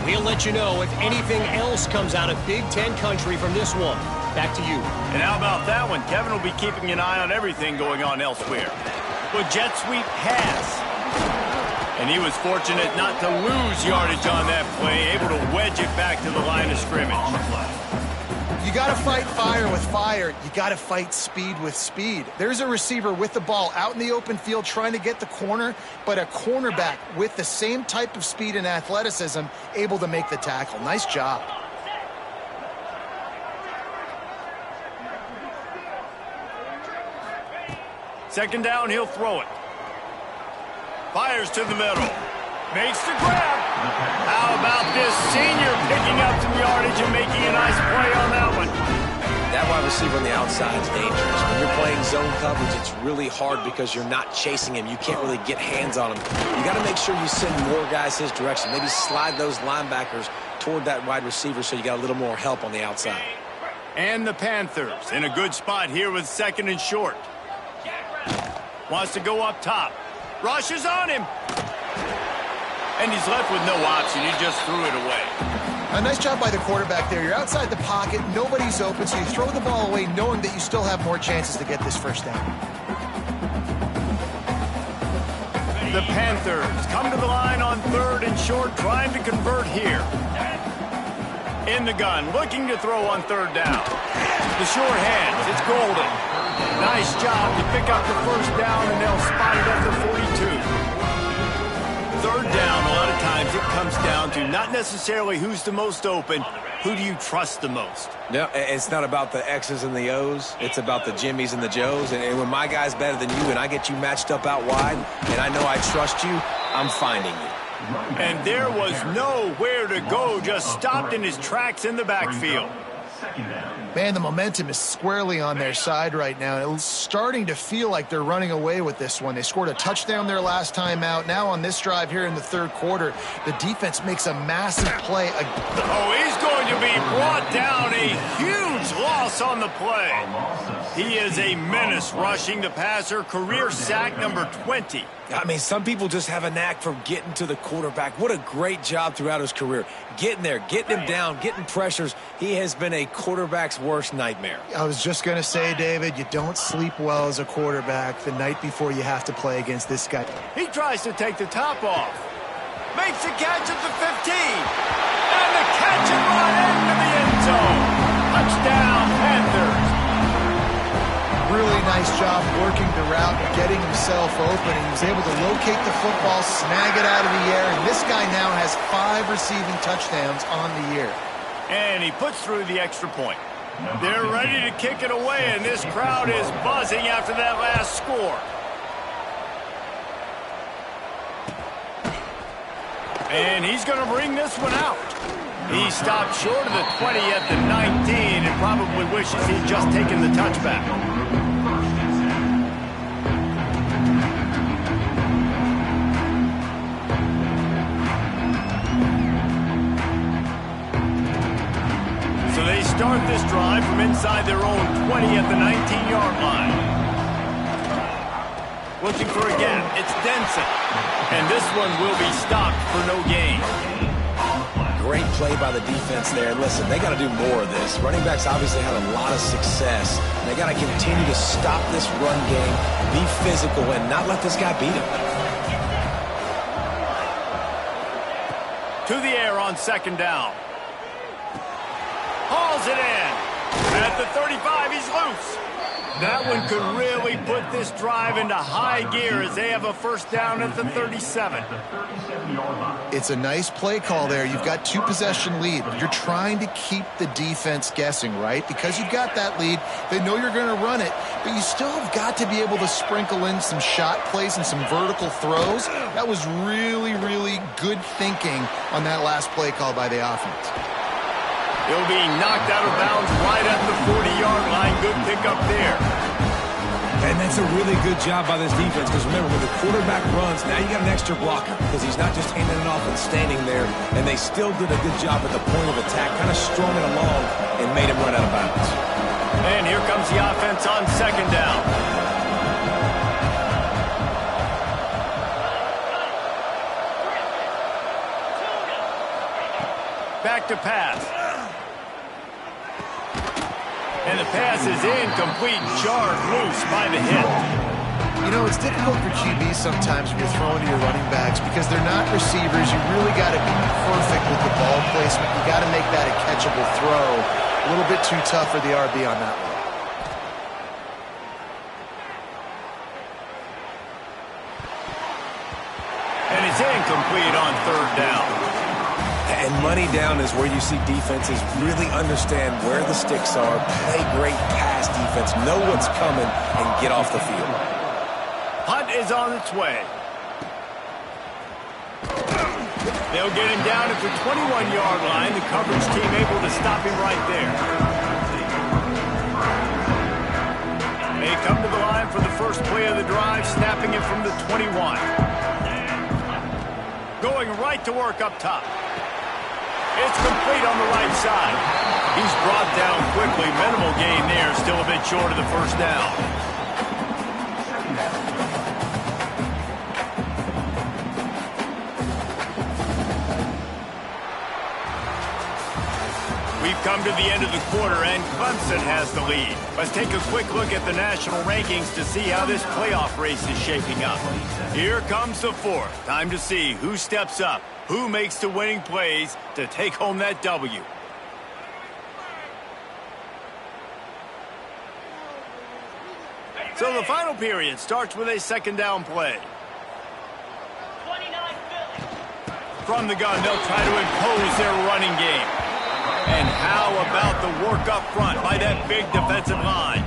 We'll let you know if anything else comes out of Big Ten country from this one. Back to you. And how about that one? Kevin will be keeping an eye on everything going on elsewhere. But jet sweep pass. And he was fortunate not to lose yardage on that play, able to wedge it back to the line of scrimmage. You got to fight fire with fire. You got to fight speed with speed. There's a receiver with the ball out in the open field trying to get the corner, but a cornerback with the same type of speed and athleticism able to make the tackle. Nice job. Second down, he'll throw it. Fires to the middle. Makes the grab. How about this senior picking up some yardage and making a nice play on that one? That wide receiver on the outside is dangerous. When you're playing zone coverage, it's really hard because you're not chasing him. You can't really get hands on him. You got to make sure you send more guys his direction. Maybe slide those linebackers toward that wide receiver so you got a little more help on the outside. And the Panthers in a good spot here with 2nd and short. Wants to go up top. Rushes on him. And he's left with no option. He just threw it away. A nice job by the quarterback there. You're outside the pocket. Nobody's open, so you throw the ball away knowing that you still have more chances to get this first down. The Panthers come to the line on 3rd and short, trying to convert here. In the gun, looking to throw on 3rd down. The short hands, it's Golden. Nice job to pick up the first down, and they'll spot it at the 42. 3rd down, a lot of times it comes down to not necessarily who's the most open, who do you trust the most? No, it's not about the X's and the O's. It's about the Jimmies and the Joes. And when my guy's better than you and I get you matched up out wide and I know I trust you, I'm finding you. And there was nowhere to go, just stopped in his tracks in the backfield. Man, the momentum is squarely on their side right now. It's starting to feel like they're running away with this one. They scored a touchdown their last time out. Now on this drive here in the 3rd quarter, the defense makes a massive play. Oh, he's going to be brought down. A huge Huge loss on the play. He is a menace rushing the passer. Career sack number 20. I mean, some people just have a knack for getting to the quarterback. What a great job throughout his career. Getting there, getting him down, getting pressures. He has been a quarterback's worst nightmare. I was just going to say, David, you don't sleep well as a quarterback the night before you have to play against this guy. He tries to take the top off. Makes a catch at the 15. And the catch and run into the end zone. Touchdown, Panthers. Really nice job working the route and getting himself open. He was able to locate the football, snag it out of the air, and this guy now has 5 receiving touchdowns on the year. And he puts through the extra point. They're ready to kick it away, and this crowd is buzzing after that last score. And he's going to bring this one out. He stopped short of the 20 at the 19 and probably wishes he'd just taken the touchback. So they start this drive from inside their own 20 at the 19-yard line. Looking for a gap. It's Denson. And this one will be stopped for no gain. Great play by the defense there. Listen, they got to do more of this. Running backs obviously had a lot of success. They got to continue to stop this run game, be physical, and not let this guy beat him. To the air on second down. Hauls it in. At the 35, he's loose. That one could really put this drive into high gear as they have a first down at the 37. It's a nice play call there. You've got 2-possession lead. You're trying to keep the defense guessing, right? Because you've got that lead, they know you're going to run it, but you still have got to be able to sprinkle in some shot plays and some vertical throws. That was really, really good thinking on that last play call by the offense. He'll be knocked out of bounds right at the 40-yard line. Good pickup there. And that's a really good job by this defense because remember, when the quarterback runs, now you got an extra blocker because he's not just handing it off and standing there, and they still did a good job at the point of attack, kind of strung it along and made him run out of bounds. And here comes the offense on second down. Back to pass. And the pass is incomplete, jarred loose by the hit. You know, it's difficult for QBs sometimes when you're throwing to your running backs because they're not receivers. You really got to be perfect with the ball placement. You got to make that a catchable throw. A little bit too tough for the RB on that one. And it's incomplete on third down. And money down is where you see defenses really understand where the sticks are, play great pass defense, know what's coming, and get off the field. Punt is on its way. They'll get him down at the 21-yard line. The coverage team able to stop him right there. They come to the line for the first play of the drive, snapping it from the 21. Going right to work up top. It's complete on the right side. He's brought down quickly. Minimal gain there. Still a bit short of the first down. We've come to the end of the quarter, and Clemson has the lead. Let's take a quick look at the national rankings to see how this playoff race is shaping up. Here comes the fourth. Time to see who steps up, who makes the winning plays to take home that W. So the final period starts with a second down play. From the gun, they'll try to impose their running game. And how about the work up front by that big defensive line?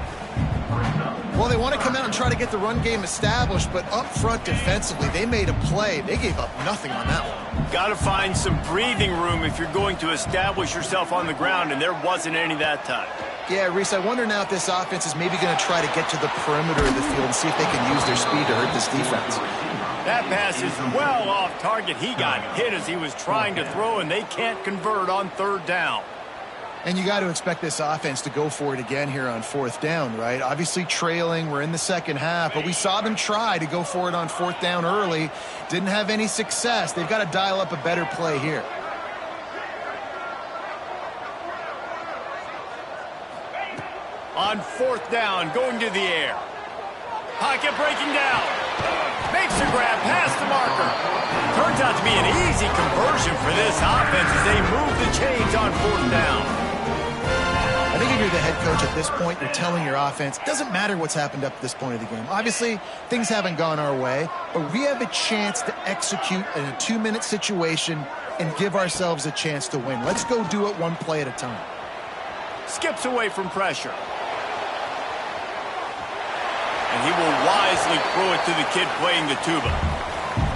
Well, they want to come out and try to get the run game established, but up front defensively, they made a play. They gave up nothing on that one. Got to find some breathing room if you're going to establish yourself on the ground, and there wasn't any that time. Yeah, Reese, I wonder now if this offense is maybe going to try to get to the perimeter of the field and see if they can use their speed to hurt this defense. That pass is well off target. He got hit as he was trying to throw, and they can't convert on third down. And you got to expect this offense to go for it again here on 4th down, right? Obviously trailing, we're in the second half, but we saw them try to go for it on 4th down early. Didn't have any success. They've got to dial up a better play here. On 4th down, going to the air. Pocket breaking down. Makes the grab past the marker. Turns out to be an easy conversion for this offense as they move the chains on 4th down. I think if you're the head coach at this point, you're telling your offense, it doesn't matter what's happened up to this point of the game. Obviously, things haven't gone our way, but we have a chance to execute in a 2-minute situation and give ourselves a chance to win. Let's go do it one play at a time. Skips away from pressure. And he will wisely throw it to the kid playing the tuba.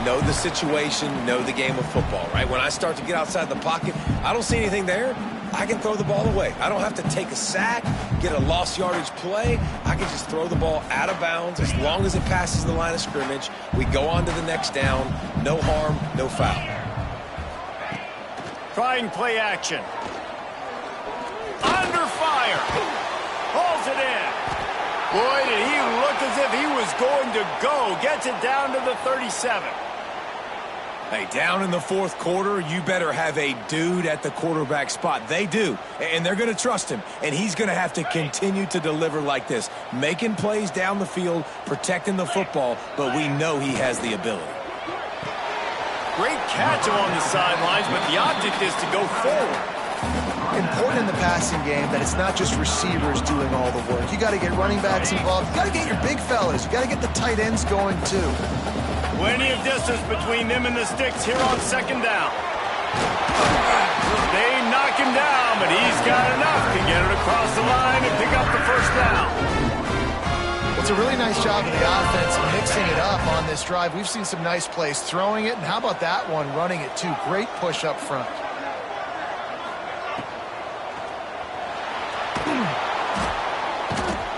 Know the situation, know the game of football, right? When I start to get outside the pocket, I don't see anything there. I can throw the ball away. I don't have to take a sack, get a lost yardage play. I can just throw the ball out of bounds as long as it passes the line of scrimmage. We go on to the next down. No harm, no foul. Trying play action. Under fire. Pulls it in. Boy, did he look as if he was going to go. Gets it down to the 37. Hey, down in the 4th quarter, you better have a dude at the quarterback spot. They do, and they're going to trust him, and he's going to have to continue to deliver like this, making plays down the field, protecting the football, but we know he has the ability. Great catch along the sidelines, but the object is to go forward. Important in the passing game that it's not just receivers doing all the work. You got to get running backs involved. You got to get your big fellas. You got to get the tight ends going too. Plenty of distance between them and the sticks here on 2nd down. They knock him down, but he's got enough to get it across the line and pick up the 1st down. It's a really nice job of the offense mixing it up on this drive. We've seen some nice plays throwing it, and how about that one running it too? Great push up front.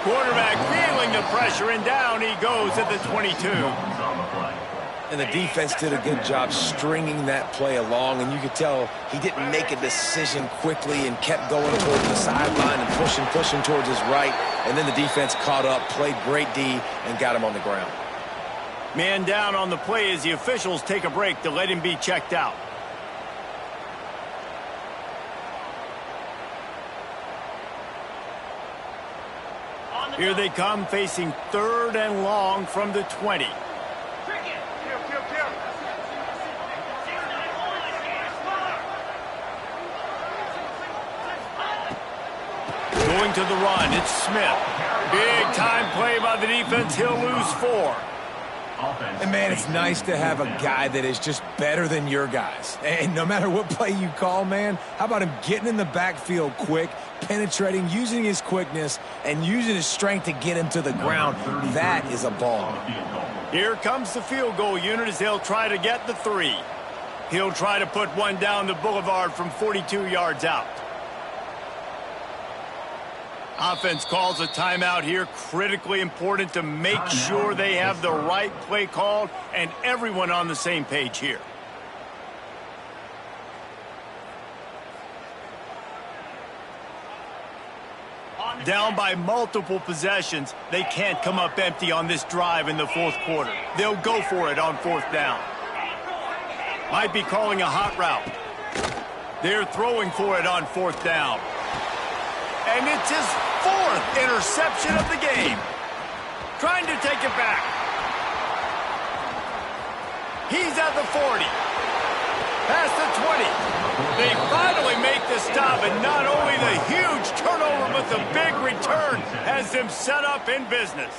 Quarterback feeling the pressure, and down he goes at the 22. And the defense did a good job stringing that play along, and you could tell he didn't make a decision quickly and kept going towards the sideline and pushing towards his right, and then the defense caught up, played great D, and got him on the ground. Man down on the play as the officials take a break to let him be checked out. Here they come, facing 3rd and long from the 20. Going to the run, it's Smith. Big time play by the defense, he'll lose 4. And, man, it's nice to have a guy that is just better than your guys. And no matter what play you call, man, how about him getting in the backfield quick, penetrating, using his quickness, and using his strength to get him to the ground? That is a ball. Here comes the field goal unit as they'll try to get the 3. He'll try to put one down the boulevard from 42 yards out. Offense calls a timeout here. Critically important to make sure they have the right play called and everyone on the same page here. Down by multiple possessions, they can't come up empty on this drive in the 4th quarter. They'll go for it on 4th down. Might be calling a hot route. They're throwing for it on 4th down. And it's his 4th interception of the game. Trying to take it back. He's at the 40. Past the 20. They finally make the stop, and not only the huge turnover, but the big return has them set up in business.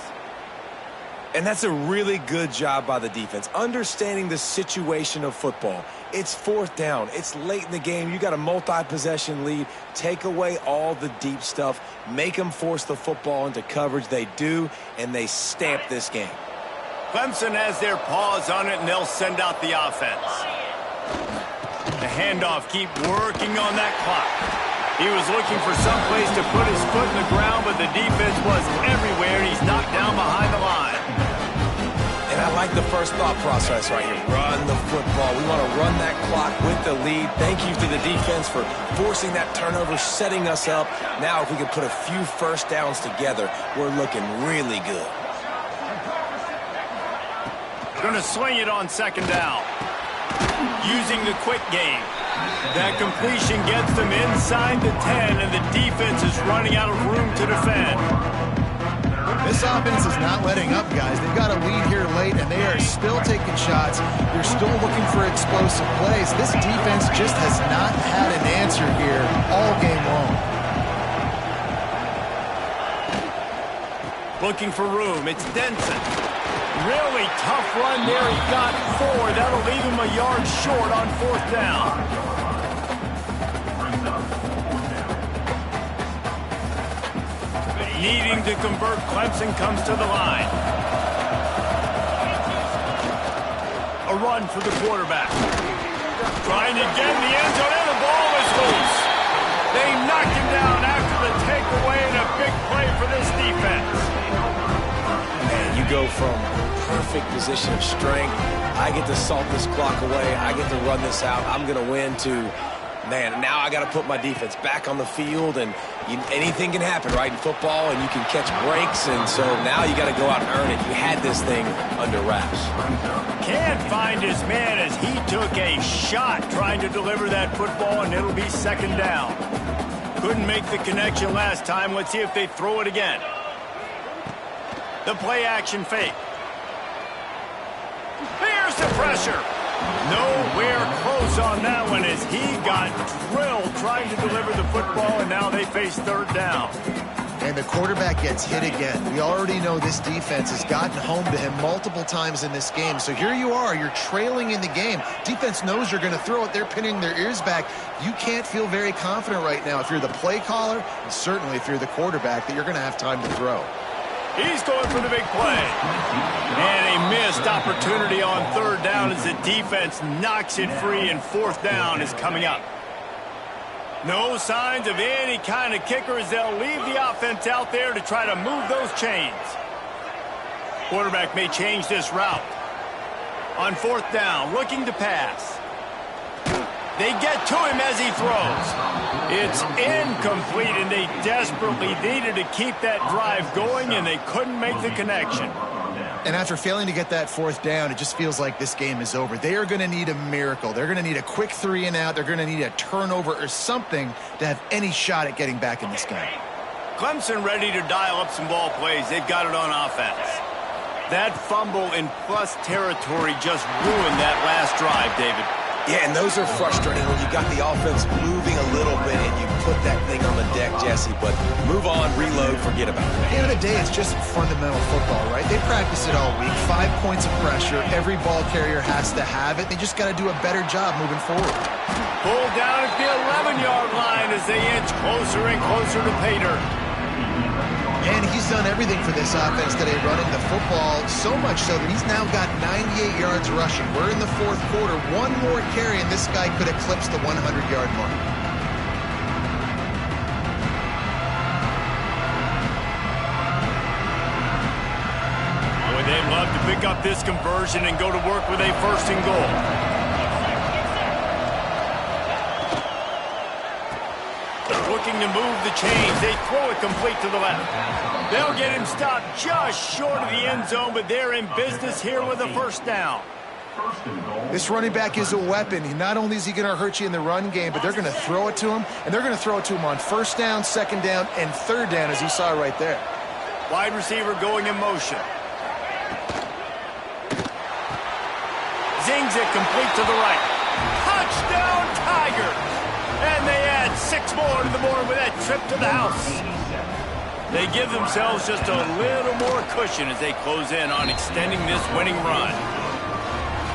And that's a really good job by the defense, understanding the situation of football. It's 4th down. It's late in the game. You got a multi-possession lead. Take away all the deep stuff. Make them force the football into coverage. They do, and they stamp this game. Clemson has their paws on it, and they'll send out the offense. The handoff, keep working on that clock. He was looking for some place to put his foot in the ground, but the defense was everywhere, and he's knocked down behind the line. And I like the first thought process right here. Run the football. We want to run that clock with the lead. Thank you to the defense for forcing that turnover, setting us up. Now if we can put a few first downs together, we're looking really good. Going to swing it on second down. Using the quick game. That completion gets them inside the 10, and the defense is running out of room to defend. This offense is not letting up, guys. They've got a lead here late, and they are still taking shots. They're still looking for explosive plays. This defense just has not had an answer here all game long. Looking for room. It's Denson. Really tough run there. He got 4. That'll leave him a yard short on fourth down. Needing to convert, Clemson comes to the line. A run for the quarterback. Trying to get in the end zone, and the ball is loose. They knocked him down after the takeaway, and a big play for this defense. Man, you go from perfect position of strength. I get to salt this clock away. I get to run this out. I'm going to win to, man, now I got to put my defense back on the field, and anything can happen, right, in football, and you can catch breaks, and so now you got to go out and earn it. You had this thing under wraps. Can't find his man as he took a shot trying to deliver that football, and it'll be second down. Couldn't make the connection last time. Let's see if they throw it again. The play action fake. Here's the pressure. Nowhere close on that one as he got drilled trying to deliver the football, and now they face third down. And the quarterback gets hit again. We already know this defense has gotten home to him multiple times in this game. So here you are, you're trailing in the game. Defense knows you're going to throw it. They're pinning their ears back. You can't feel very confident right now if you're the play caller, and certainly if you're the quarterback, that you're going to have time to throw. He's going for the big play. And a missed opportunity on third down as the defense knocks it free, and fourth down is coming up. No signs of any kind of kickers. They'll leave the offense out there to try to move those chains. Quarterback may change this route. On fourth down, looking to pass. They get to him as he throws. It's incomplete, and they desperately needed to keep that drive going, and they couldn't make the connection. And after failing to get that fourth down, it just feels like this game is over. They are going to need a miracle. They're going to need a quick 3 and out. They're going to need a turnover or something to have any shot at getting back in this game. Clemson ready to dial up some ball plays. They've got it on offense. That fumble in plus territory just ruined that last drive, David. Yeah, and those are frustrating when you got the offense moving a little bit and you put that thing on the deck, Jesse. But move on, reload, forget about it. At the end of the day, it's just fundamental football, right? They practice it all week. 5 points of pressure. Every ball carrier has to have it. They just got to do a better job moving forward. Pulled down at the 11-yard line as they inch closer and closer to pay dirt. And he's done everything for this offense today, running the football, so much so that he's now got 98 yards rushing. We're in the fourth quarter. One more carry, and this guy could eclipse the 100-yard mark. Boy, they'd love to pick up this conversion and go to work with a first and goal. Looking to move the chains. They throw it complete to the left. They'll get him stopped just short of the end zone, but they're in business here with a first down. This running back is a weapon. Not only is he going to hurt you in the run game, but they're going to throw it to him, and they're going to throw it to him on first down, second down, and third down, as you saw right there. Wide receiver going in motion. Zings it complete to the right. Touchdown, Tigers! And they add 6 more to the board with that trip to the house. They give themselves just a little more cushion as they close in on extending this winning run.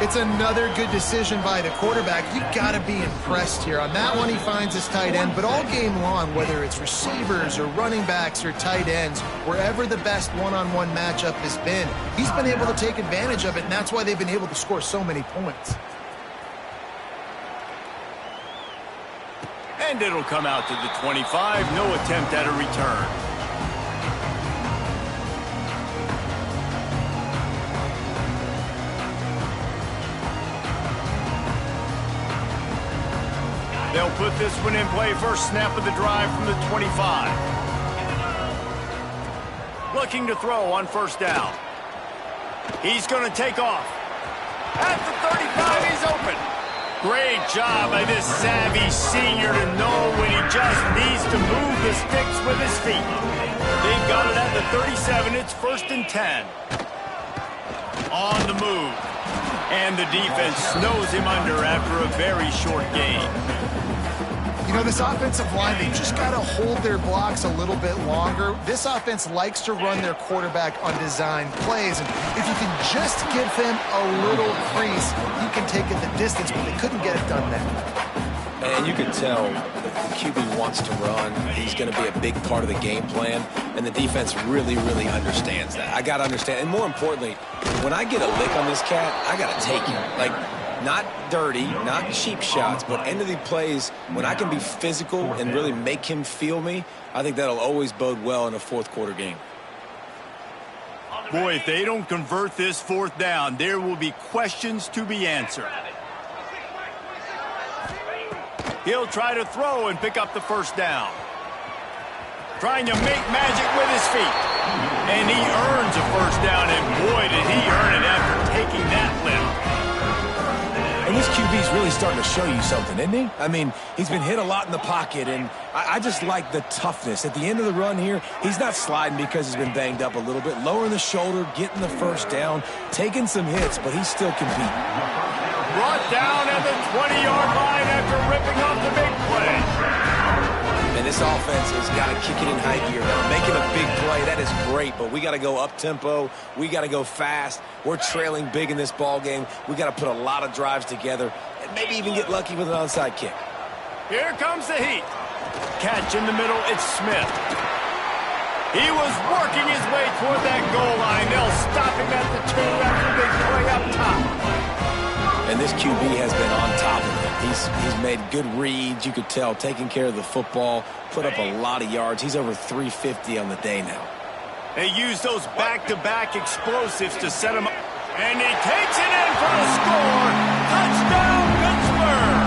It's another good decision by the quarterback. You've got to be impressed here. On that one, he finds his tight end, but all game long, whether it's receivers or running backs or tight ends, wherever the best one-on-one matchup has been, he's been able to take advantage of it, and that's why they've been able to score so many points. And it'll come out to the 25. No attempt at a return. They'll put this one in play first snap of the drive from the 25. Looking to throw on first down. He's going to take off. At the 35, he's open. Great job by this savvy senior to know when he just needs to move the sticks with his feet. They've got it at the 37. It's 1st and 10. On the move. And the defense snows him under after a very short gain. You know, this offensive line, they've just got to hold their blocks a little bit longer. This offense likes to run their quarterback on design plays. And if you can just give them a little crease, he can take it the distance, but they couldn't get it done there. And you can tell the QB wants to run. He's going to be a big part of the game plan. And the defense really, really understands that. I got to understand. And more importantly, when I get a lick on this cat, I got to take it. Like, not dirty, not cheap shots, but end of the plays, when I can be physical and really make him feel me, I think that'll always bode well in a fourth quarter game. Boy, if they don't convert this 4th down, there will be questions to be answered. He'll try to throw and pick up the 1st down. Trying to make magic with his feet. And he earns a 1st down, and boy, did he earn it after taking that lift. And this QB's really starting to show you something, isn't he? I mean, he's been hit a lot in the pocket, and I just like the toughness. At the end of the run here, he's not sliding because he's been banged up a little bit. Lowering the shoulder, getting the 1st down, taking some hits, but he's still competing. Brought down at the 20-yard line after ripping off the big play. And this offense has got to kick it in high gear now. Making a big play, that is great, but we got to go up-tempo. We got to go fast. We're trailing big in this ball game. We got to put a lot of drives together and maybe even get lucky with an onside kick. Here comes the heat. Catch in the middle, it's Smith. He was working his way toward that goal line. They'll stop him at the 2 after a big play up top. And this QB has been on top of it. He's made good reads, you could tell, taking care of the football, put up a lot of yards. He's over 350 on the day now. They use those back-to-back explosives to set him up. And he takes it in for the score. Touchdown, Pittsburgh!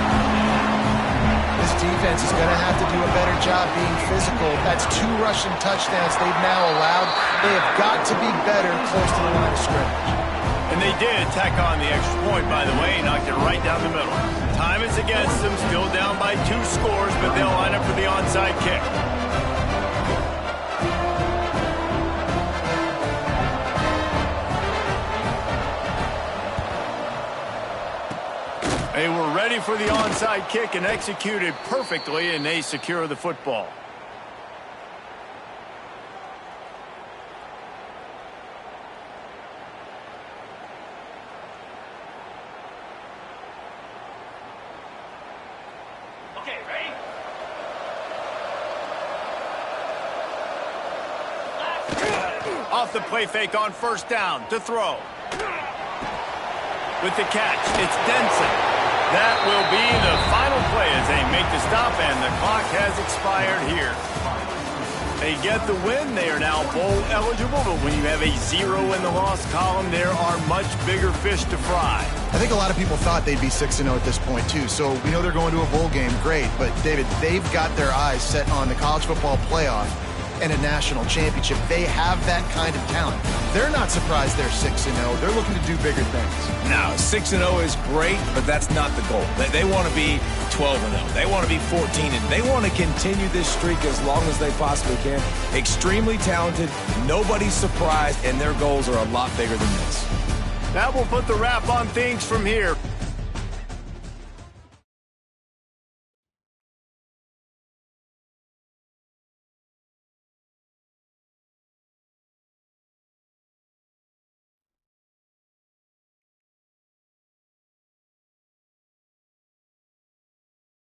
This defense is going to have to do a better job being physical. That's 2 rushing touchdowns they've now allowed. They have got to be better close to the line of scrimmage. And they did tack on the extra point, by the way, knocked it right down the middle. Time is against them, still down by 2 scores, but they'll line up for the onside kick. They were ready for the onside kick and executed perfectly, and they secure the football. Off the play fake on 1st down to throw. With the catch, it's Denson. That will be the final play as they make the stop, and the clock has expired here. They get the win. They are now bowl eligible, but when you have a 0 in the loss column, there are much bigger fish to fry. I think a lot of people thought they'd be 6-0 at this point, too. So we know they're going to a bowl game. Great. But, David, they've got their eyes set on the college football playoff and a national championship. They have that kind of talent. They're not surprised they're 6-0. They're looking to do bigger things. Now, 6-0 is great, but that's not the goal. They want to be 12-0. They want to be 14-0. They want to continue this streak as long as they possibly can. Extremely talented. Nobody's surprised, and their goals are a lot bigger than this. That will put the wrap on things from here.